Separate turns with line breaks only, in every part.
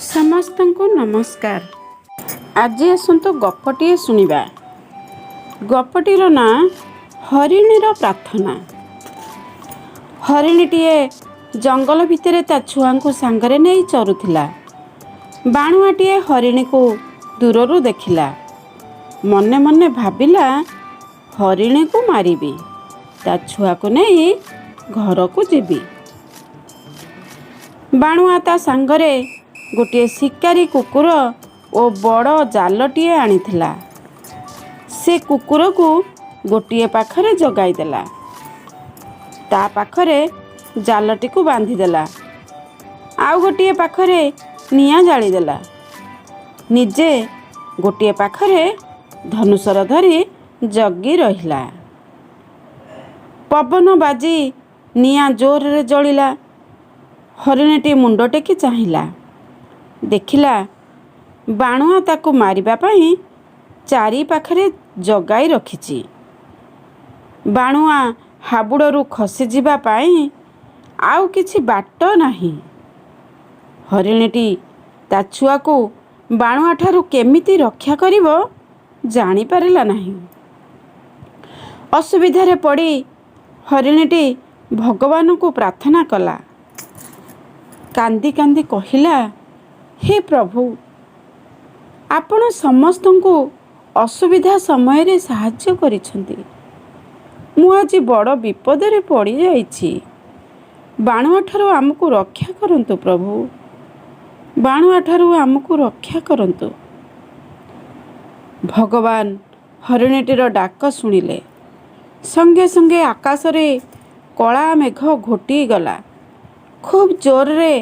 ସମସ୍ତଙ୍କୁ ନମସ୍କାର। ଆଜି ଆସନ୍ତୁ ଗପଟିଏ ଶୁଣିବା। ଗପଟିର ନାଁ ହରିଣୀର ପ୍ରାର୍ଥନା। ହରିଣୀଟିଏ ଜଙ୍ଗଲ ଭିତରେ ତା ଛୁଆଙ୍କୁ ସାଙ୍ଗରେ ନେଇ ଚରୁଥିଲା। ବାଣୁଆଟିଏ ହରିଣୀକୁ ଦୂରରୁ ଦେଖିଲା। ମନେ ମନେ ଭାବିଲା, ହରିଣୀକୁ ମାରିବି, ତା ଛୁଆକୁ ନେଇ ଘରକୁ ଯିବି। ବାଣୁଆ ତା ସାଙ୍ଗରେ ଗୋଟିଏ ଶିକାରୀ କୁକୁର ଓ ବଡ଼ ଜାଲଟିଏ ଆଣିଥିଲା। ସେ କୁକୁରକୁ ଗୋଟିଏ ପାଖରେ ଜଗାଇଦେଲା। ତା ପାଖରେ ଜାଲଟିକୁ ବାନ୍ଧିଦେଲା। ଆଉ ଗୋଟିଏ ପାଖରେ ନିଆଁ ଜାଳିଦେଲା। ନିଜେ ଗୋଟିଏ ପାଖରେ ଧନୁଶର ଧରି ଜଗି ରହିଲା। ପବନ ବାଜି ନିଆଁ ଜୋରରେ ଜଳିଲା। ହରିଣୀଟି ମୁଣ୍ଡ ଟେକି ଚାହିଁଲା। ଦେଖିଲା, ବାଣୁଆ ତାକୁ ମାରିବା ପାଇଁ ଚାରି ପାଖରେ ଜଗାଇ ରଖିଛି। ବାଣୁଆ ହାବୁଡ଼ରୁ ଖସିଯିବା ପାଇଁ ଆଉ କିଛି ବାଟ ନାହିଁ। ହରିଣୀଟି ତା ଛୁଆକୁ ବାଣୁଆଠାରୁ କେମିତି ରକ୍ଷା କରିବ ଜାଣିପାରିଲା ନାହିଁ। ଅସୁବିଧାରେ ପଡ଼ି ହରିଣୀଟି ଭଗବାନଙ୍କୁ ପ୍ରାର୍ଥନା କଲା। କାନ୍ଦି କାନ୍ଦି କହିଲା, ହେ ପ୍ରଭୁ, ଆପଣ ସମସ୍ତଙ୍କୁ ଅସୁବିଧା ସମୟରେ ସାହାଯ୍ୟ କରିଛନ୍ତି। ମୁଁ ଆଜି ବଡ଼ ବିପଦରେ ପଡ଼ିଯାଇଛି। ବାଣୁଆଠାରୁ ଆମକୁ ରକ୍ଷା କରନ୍ତୁ ପ୍ରଭୁ, ବାଣୁଆଠାରୁ ଆମକୁ ରକ୍ଷା କରନ୍ତୁ। ଭଗବାନ ହରିଣୀଟିର ଡାକ ଶୁଣିଲେ। ସଙ୍ଗେ ସଙ୍ଗେ ଆକାଶରେ କଳା ମେଘ ଘୋଟିଗଲା। ଖୁବ୍ ଜୋରରେ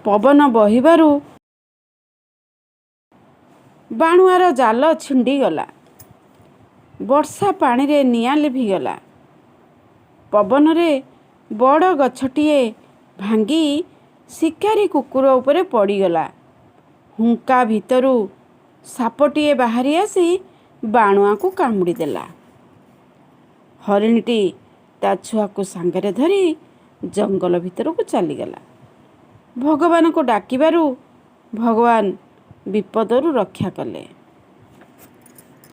ପବନ ବହିବାରୁ ବାଣୁଆର ଜାଲ ଛିଣ୍ଡିଗଲା। ବର୍ଷା ପାଣିରେ ନିଆଁ ଲିଭିଗଲା। ପବନରେ ବଡ଼ ଗଛଟିଏ ଭାଙ୍ଗି ଶିକାରୀ କୁକୁର ଉପରେ ପଡ଼ିଗଲା। ହୁଙ୍କା ଭିତରୁ ସାପଟିଏ ବାହାରି ଆସି ବାଣୁଆକୁ କାମୁଡ଼ିଦେଲା। ହରିଣୀଟି ତା ଛୁଆକୁ ସାଙ୍ଗରେ ଧରି ଜଙ୍ଗଲ ଭିତରକୁ ଚାଲିଗଲା। ଭଗବାନଙ୍କୁ ଡାକିବାରୁ ଭଗବାନ ବିପଦରୁ ରକ୍ଷା କଲେ।